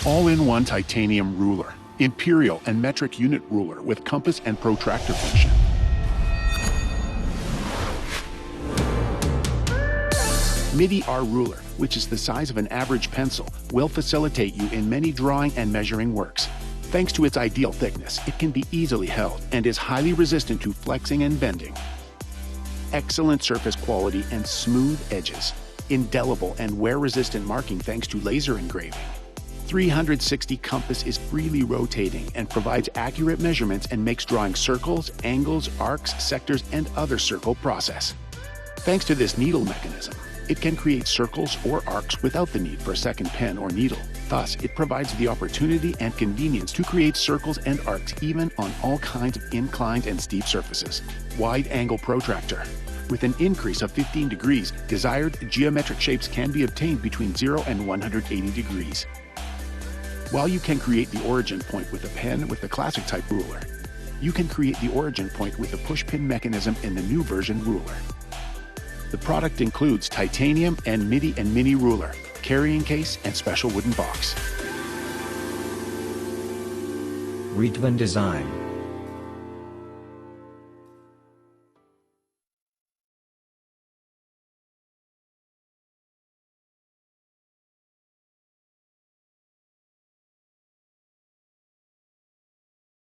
All-in-one titanium ruler, Imperial and metric unit ruler with compass and protractor function. MIDI-R ruler, which is the size of an average pencil, will facilitate you in many drawing and measuring works. Thanks to its ideal thickness, it can be easily held and is highly resistant to flexing and bending. Excellent surface quality and smooth edges. Indelible and wear-resistant marking thanks to laser engraving. 360 compass is freely rotating and provides accurate measurements and makes drawing circles, angles, arcs, sectors, and other circle process. Thanks to this needle mechanism, it can create circles or arcs without the need for a second pen or needle. Thus, it provides the opportunity and convenience to create circles and arcs even on all kinds of inclined and steep surfaces. Wide-angle protractor. With an increase of 15 degrees, desired geometric shapes can be obtained between 0 and 180 degrees. While you can create the origin point with a pen with the classic type ruler, you can create the origin point with the push-pin mechanism in the new version ruler. The product includes titanium and MIDI and mini ruler, carrying case, and special wooden box. RETVON design.